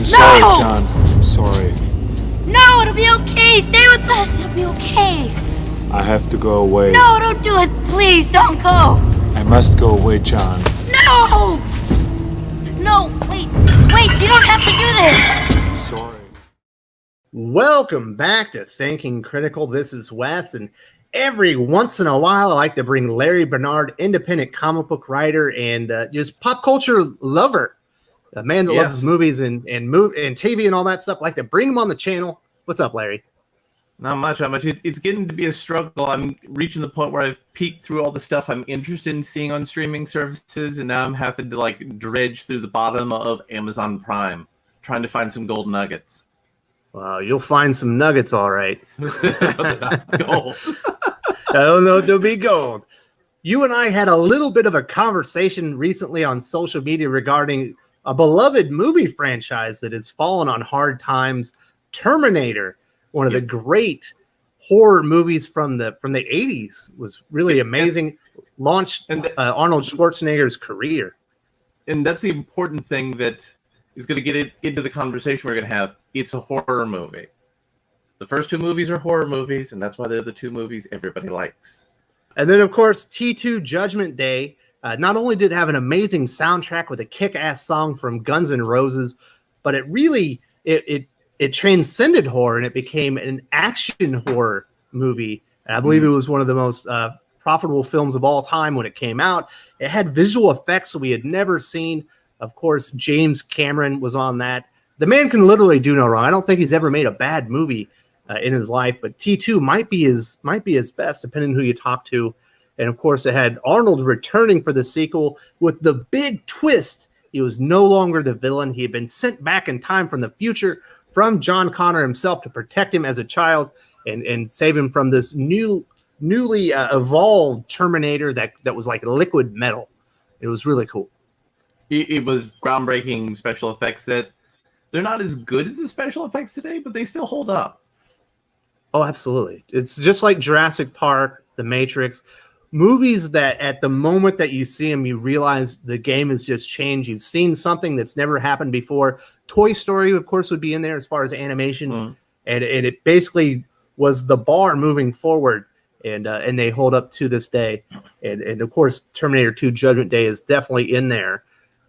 I'm sorry, John. I'm sorry. No, it'll be okay. Stay with us. It'll be okay. I have to go away. No, don't do it. Please, don't go. I must go away, John. No! No, wait. Wait, you don't have to do this. Sorry. Welcome back to Thinking Critical. This is Wes, and every once in a while I like to bring Larry Bernard, independent comic book writer and just pop culture lover, a man that loves movies and TV and all that stuff. I like to bring him on the channel. What's up, Larry? Not much. It's getting to be a struggle. I'm reaching the point where I've peeked through all the stuff I'm interested in seeing on streaming services, and now I'm having to like dredge through the bottom of Amazon Prime, trying to find some gold nuggets. Well, you'll find some nuggets, all right. Gold. I don't know if they'll be gold. You and I had a little bit of a conversation recently on social media regarding a beloved movie franchise that has fallen on hard times, Terminator. One of the great horror movies from the 80s, was really amazing. Launched Arnold Schwarzenegger's career. And that's the important thing that is going to get it into the conversation we're going to have. It's a horror movie. The first two movies are horror movies, and that's why they're the two movies everybody likes. And then, of course, T2 Judgment Day. Not only did it have an amazing soundtrack with a kick-ass song from Guns N' Roses, but it really it transcended horror and it became an action horror movie. And I believe it was one of the most profitable films of all time when it came out. It had visual effects that we had never seen. Of course, James Cameron was on that. The man can literally do no wrong. I don't think he's ever made a bad movie in his life, but T2 might be his best, depending on who you talk to. And of course, it had Arnold returning for the sequel with the big twist. He was no longer the villain. He had been sent back in time from the future from John Connor himself to protect him as a child and save him from this newly evolved Terminator that was like liquid metal. It was really cool. It was groundbreaking special effects that they're not as good as the special effects today, but they still hold up. Oh, absolutely. It's just like Jurassic Park, The Matrix, movies that at the moment that you see them, you realize the game has just changed. You've seen something that's never happened before. Toy Story, of course, would be in there as far as animation. And it basically was the bar moving forward. And they hold up to this day. And of course, Terminator 2 Judgment Day is definitely in there.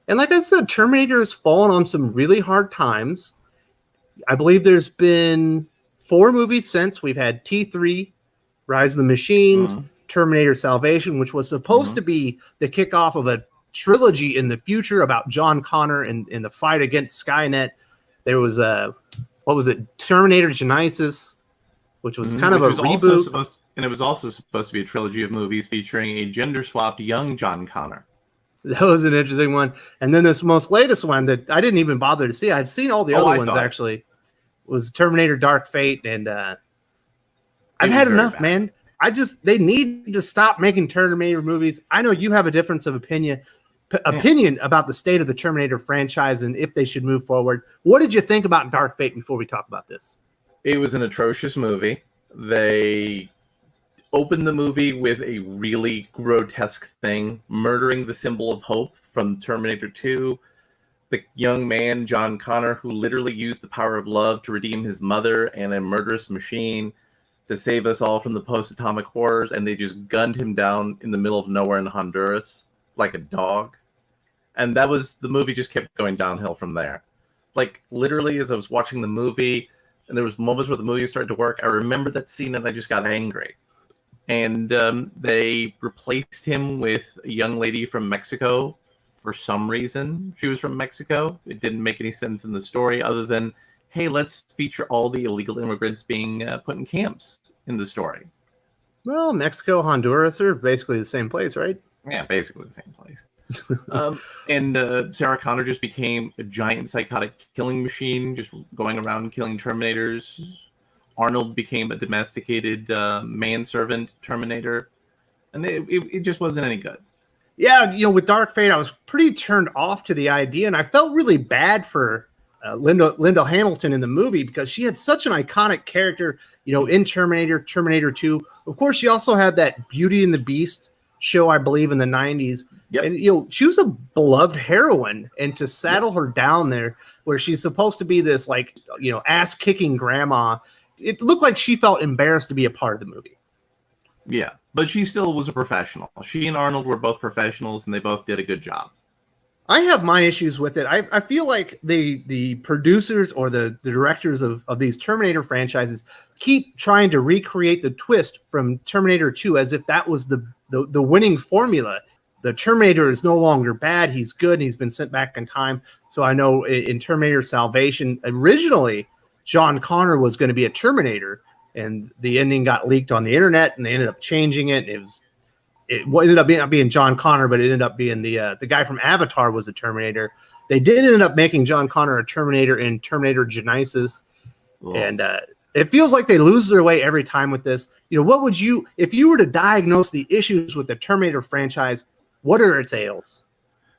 And like I said, Terminator has fallen on some really hard times. I believe there's been 4 movies since. We've had T3, Rise of the Machines, Terminator Salvation, which was supposed to be the kickoff of a trilogy in the future about John Connor and the fight against Skynet. There was Terminator Genisys, which was kind of a reboot. And it was also supposed to be a trilogy of movies featuring a gender-swapped young John Connor. That was an interesting one. And then this most latest one that I didn't even bother to see. I've seen all the other ones, actually. Was Terminator Dark Fate. And I've had enough, man. They need to stop making Terminator movies. I know you have a difference of opinion about the state of the Terminator franchise and if they should move forward. What did you think about Dark Fate before we talk about this? It was an atrocious movie. They opened the movie with a really grotesque thing, murdering the symbol of hope from Terminator 2. The young man, John Connor, who literally used the power of love to redeem his mother and a murderous machine to save us all from the post-atomic horrors, and they just gunned him down in the middle of nowhere in Honduras like a dog. And the movie just kept going downhill from there. Like, literally, as I was watching the movie, and there was moments where the movie started to work, I remembered that scene and I just got angry. And they replaced him with a young lady from Mexico for some reason. She was from Mexico. It didn't make any sense in the story other than, hey, let's feature all the illegal immigrants being put in camps in the story. Well, Mexico, Honduras are basically the same place, right? Yeah, basically the same place. And Sarah Connor just became a giant psychotic killing machine, just going around killing Terminators. Arnold became a domesticated manservant Terminator. And it just wasn't any good. Yeah, with Dark Fate, I was pretty turned off to the idea, and I felt really bad for Linda Hamilton in the movie because she had such an iconic character, in Terminator 2. Of course, she also had that Beauty and the Beast show, I believe, in the 90s. Yep. And, she was a beloved heroine. And to saddle her down there where she's supposed to be this, like, ass-kicking grandma, it looked like she felt embarrassed to be a part of the movie. Yeah, but she still was a professional. She and Arnold were both professionals, and they both did a good job. I have my issues with it. I feel like the producers or the directors of these Terminator franchises keep trying to recreate the twist from Terminator 2 as if that was the winning formula. The Terminator is no longer bad. He's good, and he's been sent back in time. So I know in Terminator Salvation, originally, John Connor was going to be a Terminator, and the ending got leaked on the internet, and they ended up changing it. It ended up not being John Connor, but it ended up being the guy from Avatar was a Terminator. They did end up making John Connor a Terminator in Terminator Genisys. Whoa. And it feels like they lose their way every time with this. What would you, if you were to diagnose the issues with the Terminator franchise, what are its ails?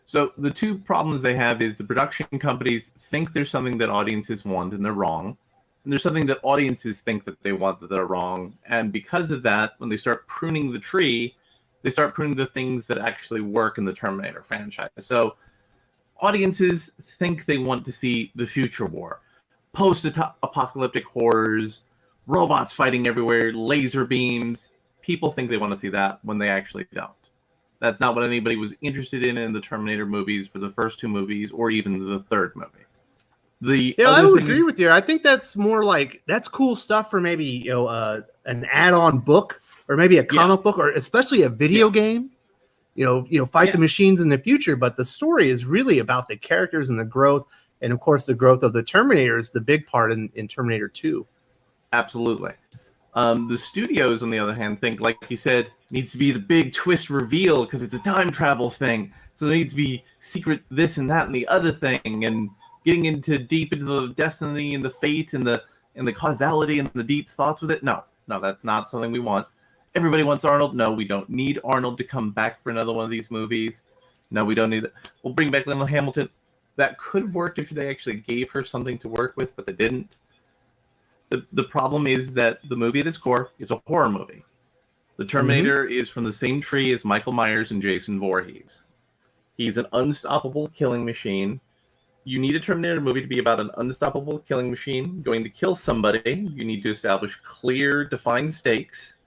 So the two problems they have is the production companies think there's something that audiences want, and they're wrong. And there's something that audiences think that they want that they're wrong. And because of that, when they start pruning the tree, they start pruning the things that actually work in the Terminator franchise. So audiences think they want to see the future war, post-apocalyptic horrors, robots fighting everywhere, laser beams. People think they want to see that when they actually don't. That's not what anybody was interested in the Terminator movies for the first two movies or even the third movie. I would agree with you. I think that's more like, that's cool stuff for maybe an add-on book, or maybe a comic book, or especially a video game. Fight the machines in the future. But the story is really about the characters and the growth, and of course the growth of the Terminator is the big part in Terminator 2. Absolutely. The studios, on the other hand, think, like you said, needs to be the big twist reveal because it's a time travel thing. So there needs to be secret this and that and the other thing, and getting deep into the destiny and the fate and the causality and the deep thoughts with it. No, that's not something we want. Everybody wants Arnold. No, we don't need Arnold to come back for another one of these movies. No, we don't need that. We'll bring back Linda Hamilton. That could have worked if they actually gave her something to work with, but they didn't. The problem is that the movie at its core is a horror movie. The Terminator is from the same tree as Michael Myers and Jason Voorhees. He's an unstoppable killing machine. You need a Terminator movie to be about an unstoppable killing machine going to kill somebody. You need to establish clear, defined stakes.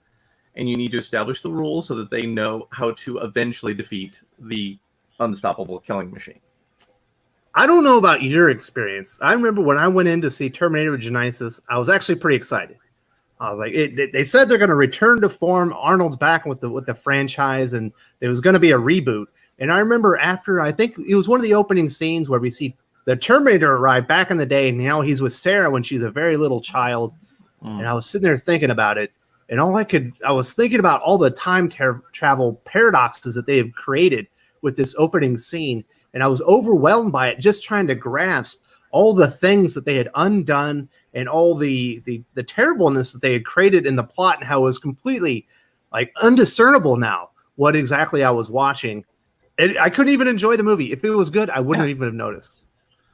And you need to establish the rules so that they know how to eventually defeat the unstoppable killing machine. I don't know about your experience. I remember when I went in to see Terminator Genisys, I was actually pretty excited. I was like, they said they're going to return to form. Arnold's back with the franchise, and there was going to be a reboot. And I remember after, I think it was one of the opening scenes where we see the Terminator arrive back in the day, and now he's with Sarah when she's a very little child. And I was sitting there thinking about it. And I was thinking about all the time travel paradoxes that they have created with this opening scene. And I was overwhelmed by it, just trying to grasp all the things that they had undone and all the terribleness that they had created in the plot, and how it was completely like undiscernible now what exactly I was watching. And I couldn't even enjoy the movie. If it was good, I wouldn't even have noticed.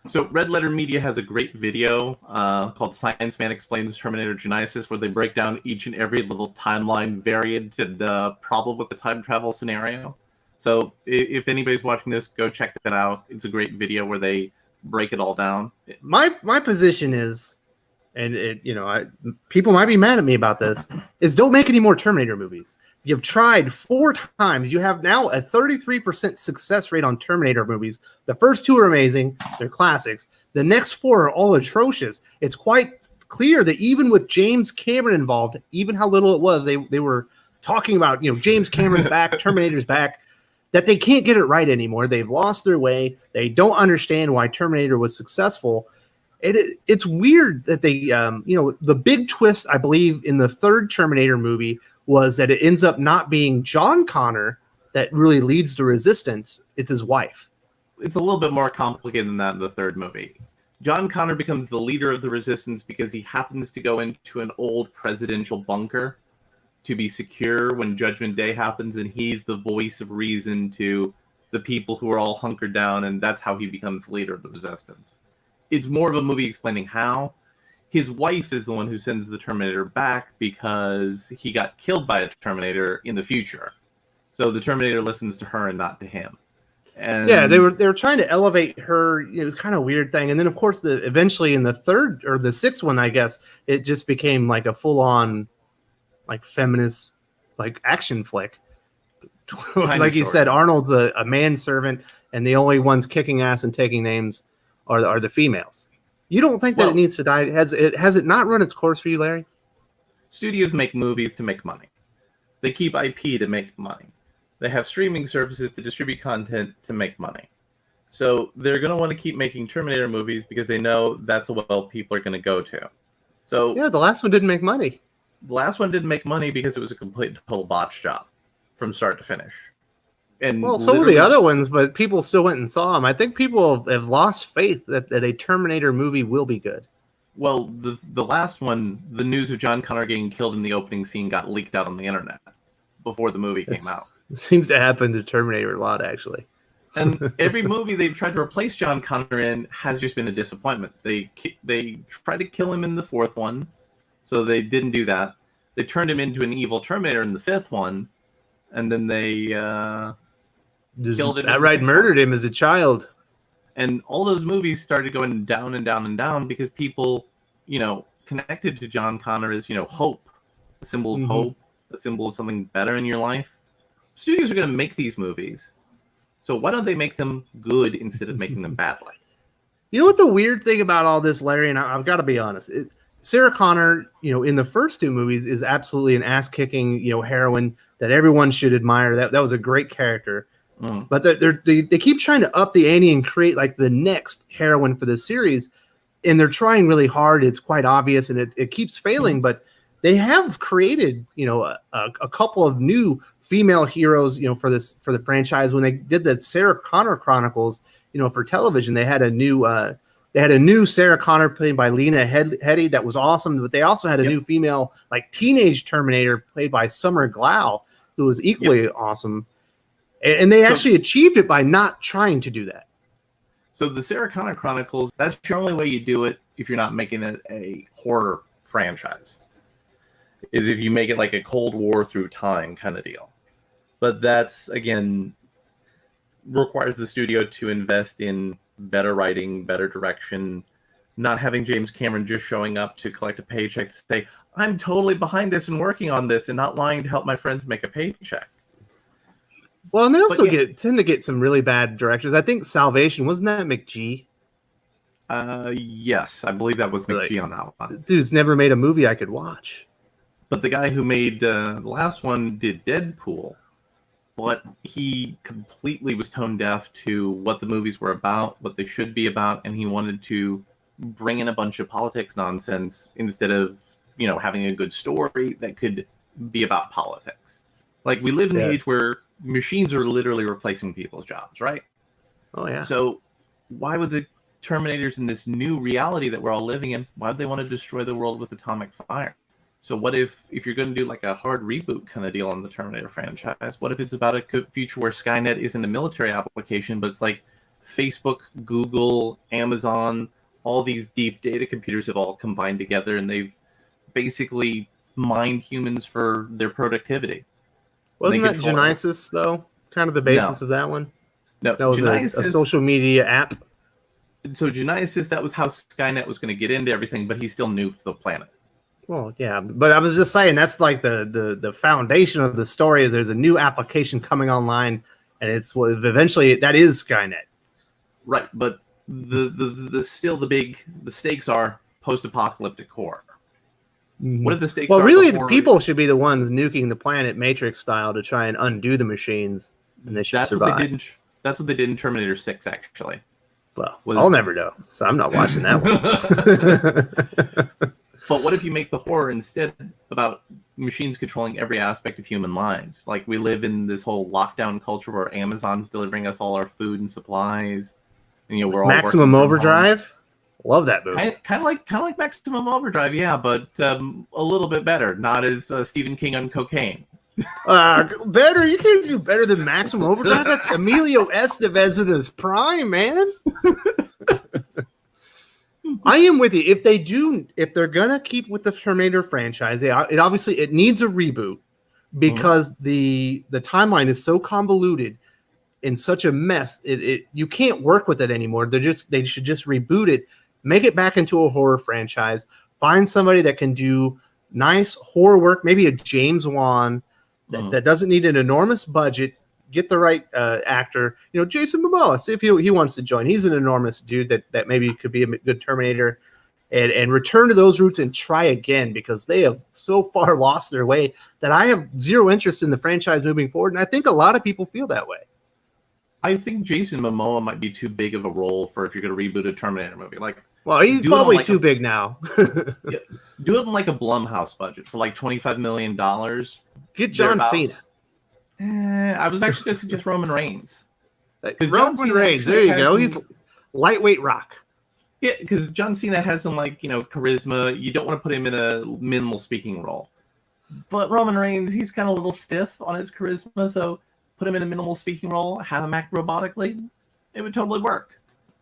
So Red Letter Media has a great video called Science Man Explains Terminator Genisys, where they break down each and every little timeline variant and problem with the time travel scenario. So if anybody's watching this, go check that out. It's a great video where they break it all down. My position is, and people might be mad at me about this, is don't make any more Terminator movies. You've tried 4 times. You have now a 33% success rate on Terminator movies. The first 2 are amazing. They're classics. The next 4 are all atrocious. It's quite clear that even with James Cameron involved, even how little it was, they were talking about, James Cameron's back, Terminator's back, that they can't get it right anymore. They've lost their way. They don't understand why Terminator was successful. It's weird that they, the big twist, I believe, in the 3rd Terminator movie was that it ends up not being John Connor that really leads the resistance. It's his wife. It's a little bit more complicated than that in the 3rd movie. John Connor becomes the leader of the resistance because he happens to go into an old presidential bunker to be secure when Judgment Day happens, and he's the voice of reason to the people who are all hunkered down, and that's how he becomes the leader of the resistance. It's more of a movie explaining how. His wife is the one who sends the Terminator back because he got killed by a Terminator in the future. So the Terminator listens to her and not to him. And yeah, they were trying to elevate her. It was kind of a weird thing, and then of course, eventually in the third or the sixth one, I guess it just became like a full on, like feminist, like action flick. Like you said, Arnold's a manservant, and the only ones kicking ass and taking names are the females. You don't think that it needs to die? Has it not run its course for you, Larry? Studios make movies to make money. They keep IP to make money. They have streaming services to distribute content to make money. So they're going to want to keep making Terminator movies because they know that's a well people are going to go to. So yeah, the last one didn't make money. The last one didn't make money because it was a complete total botch job from start to finish. And well, so were the other ones, but people still went and saw them. I think people have lost faith that a Terminator movie will be good. Well, the last one, the news of John Connor getting killed in the opening scene got leaked out on the internet before the movie came out. It seems to happen to Terminator a lot, actually. And every movie they've tried to replace John Connor in has just been a disappointment. They tried to kill him in the fourth one, so they didn't do that. They turned him into an evil Terminator in the fifth one, and then they killed him. Outright murdered him as a child. And all those movies started going down and down and down because people, connected to John Connor as, hope, a symbol of hope, a symbol of something better in your life. Studios are going to make these movies. So why don't they make them good instead of making them badly? You know what the weird thing about all this, Larry, and I've got to be honest, Sarah Connor, in the first two movies is absolutely an ass-kicking, heroine that everyone should admire. That was a great character. But they keep trying to up the ante and create like the next heroine for the series, and they're trying really hard. It's quite obvious, and it keeps failing. But they have created, a couple of new female heroes, for the franchise. When they did the Sarah Connor Chronicles, for television, they had a new Sarah Connor played by Lena Headey that was awesome. But they also had a new female, like teenage Terminator played by Summer Glau, who was equally awesome. And they actually achieved it by not trying to do that. So the Sarah Connor Chronicles, that's the only way you do it if you're not making it a horror franchise, is if you make it like a Cold War through time kind of deal. But that's, again, requires the studio to invest in better writing, better direction, not having James Cameron just showing up to collect a paycheck to say, I'm totally behind this and working on this and not lying to help my friends make a paycheck. Well, and they also tend to get some really bad directors. I think Salvation, wasn't that McGee? Yes, I believe that was McGee on that one. Dude's never made a movie I could watch. But the guy who made the last one did Deadpool, but he completely was tone deaf to what the movies were about, what they should be about, and he wanted to bring in a bunch of politics nonsense instead of, having a good story that could be about politics. Like, we live in the age where machines are literally replacing people's jobs, right? Oh, yeah. So why would the Terminators in this new reality that we're all living in, why would they want to destroy the world with atomic fire? So what if you're going to do like a hard reboot kind of deal on the Terminator franchise, what if it's about a future where Skynet isn't a military application, but it's like Facebook, Google, Amazon, all these deep data computers have all combined together and they've basically mined humans for their productivity. Wasn't that Genisys, though? Kind of the basis of that one? No, that was a social media app. So Genisys, that was how Skynet was going to get into everything, but he still nuked the planet. Well, yeah, but I was just saying that's like the foundation of the story is there's a new application coming online, and it's eventually that is Skynet. Right, but the stakes are post-apocalyptic horror. Mm-hmm. What if the stakes are really the people should be the ones nuking the planet Matrix style to try and undo the machines, and they should survive. That's what they did in Terminator 6, actually. Well, I'll never know, so I'm not watching that one. But what if you make the horror instead about machines controlling every aspect of human lives? Like, we live in this whole lockdown culture where Amazon's delivering us all our food and supplies, and we're all Maximum Overdrive. Love that movie. Kind of like Maximum Overdrive, yeah, but a little bit better. Not as Stephen King on cocaine. Better? You can't do better than Maximum Overdrive. That's Emilio Estevez in his prime, man. I am with you. If they're gonna keep with the Terminator franchise, it needs a reboot. because the timeline is so convoluted in such a mess. You can't work with it anymore. They should just reboot it, make it back into a horror franchise, find somebody that can do nice horror work, maybe a James Wan that doesn't need an enormous budget. Get the right actor, Jason Momoa. See if he wants to join. He's an enormous dude that maybe could be a good Terminator, and return to those roots and try again, because they have so far lost their way that I have zero interest in the franchise moving forward. And I think a lot of people feel that way. I think Jason Momoa might be too big of a role for if you're going to reboot a Terminator movie. Well, he's probably too big now. Yeah, do it in like a Blumhouse budget for like $25 million. Get John Cena. I was actually going to suggest Roman Reigns. Roman Reigns, there you go. He's lightweight rock. Yeah, because John Cena has some charisma. You don't want to put him in a minimal speaking role. But Roman Reigns, he's kind of a little stiff on his charisma, so put him in a minimal speaking role, have him act robotically. It would totally work.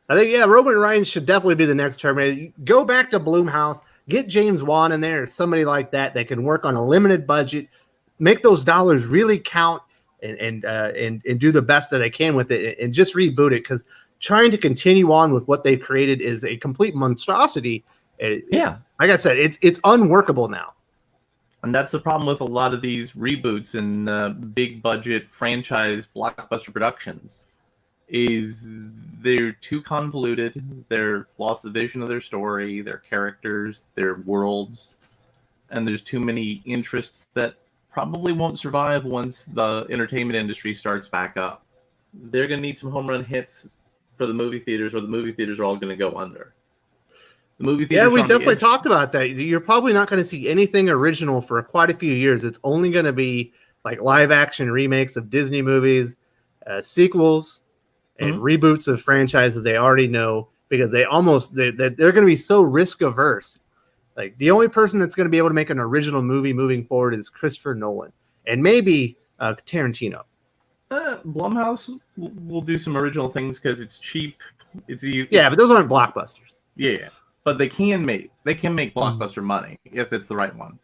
I think, Roman Reigns should definitely be the next Terminator. Go back to Blumhouse, get James Wan in there, or somebody like that can work on a limited budget, make those dollars really count, and do the best that they can with it, and just reboot it, because trying to continue on with what they've created is a complete monstrosity. Like I said, it's unworkable now. And that's the problem with a lot of these reboots and big budget franchise blockbuster productions, is they're too convoluted. They've lost the vision of their story, their characters, their worlds, and there's too many interests that probably won't survive once the entertainment industry starts back up. They're going to need some home run hits for the movie theaters, or the movie theaters are all going to go under. The movie theaters. Yeah, we definitely talked about that. You're probably not going to see anything original for quite a few years. It's only going to be like live action remakes of Disney movies, sequels, and reboots of franchises they already know, because they're going to be so risk averse. Like, the only person that's going to be able to make an original movie moving forward is Christopher Nolan, and maybe Tarantino. Blumhouse will do some original things because it's cheap. But those aren't blockbusters. Yeah, but they can make blockbuster money if it's the right one.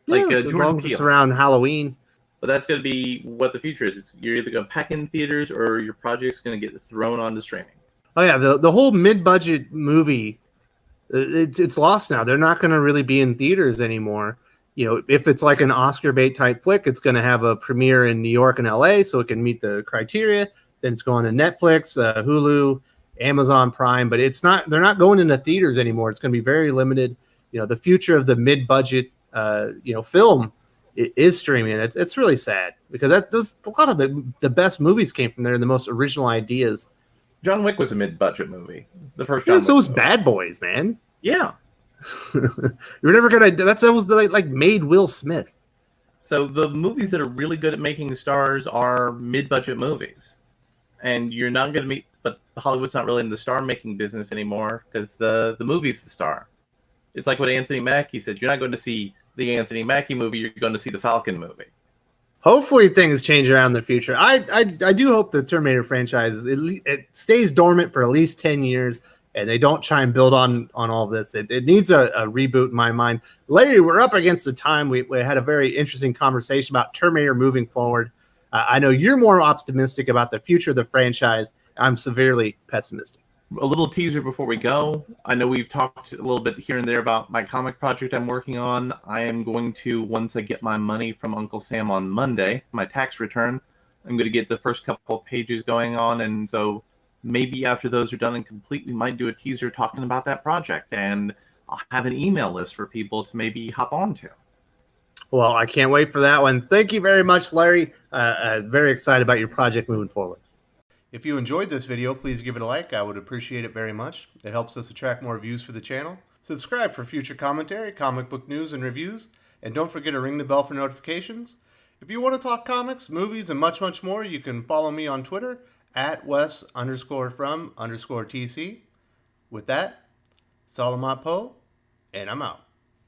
As long as it's around Halloween. But that's going to be what the future is. You're either going to pack in theaters, or your project's going to get thrown onto streaming. Oh yeah, the whole mid-budget movie, it's lost now. They're not going to really be in theaters anymore. If it's like an Oscar bait type flick, it's going to have a premiere in New York and LA, so it can meet the criteria. Then it's going to Netflix, Hulu, Amazon Prime, but they're not going into theaters anymore. It's going to be very limited. The future of the mid-budget, film is streaming. It's really sad, because a lot of the best movies came from there, and the most original ideas. John Wick was a mid-budget movie. The first John Wick. So was Bad Boys, man. Yeah. You're never gonna. That was like made Will Smith. So the movies that are really good at making stars are mid-budget movies, and you're not going to meet. But Hollywood's not really in the star-making business anymore, because the movie's the star. It's like what Anthony Mackie said: you're not going to see the Anthony Mackie movie; you're going to see the Falcon movie. Hopefully, things change around in the future. I do hope the Terminator franchise it stays dormant for at least 10 years. And they don't try and build on all of this. It needs a reboot in my mind. Larry, we're up against the time. We had a very interesting conversation about Terminator moving forward. I know you're more optimistic about the future of the franchise. I'm severely pessimistic. A little teaser before we go. I know we've talked a little bit here and there about my comic project I'm working on. I am going to, once I get my money from Uncle Sam on Monday, my tax return, I'm going to get the first couple of pages going on. And so maybe after those are done and complete, we might do a teaser talking about that project, and I'll have an email list for people to maybe hop on to. Well, I can't wait for that one. Thank you very much, Larry. Very excited about your project moving forward. If you enjoyed this video, please give it a like. I would appreciate it very much. It helps us attract more views for the channel. Subscribe for future commentary, comic book news, and reviews. And don't forget to ring the bell for notifications. If you want to talk comics, movies, and much, much more, you can follow me on Twitter at Wes_from_TC. With that, Salamat Po, and I'm out.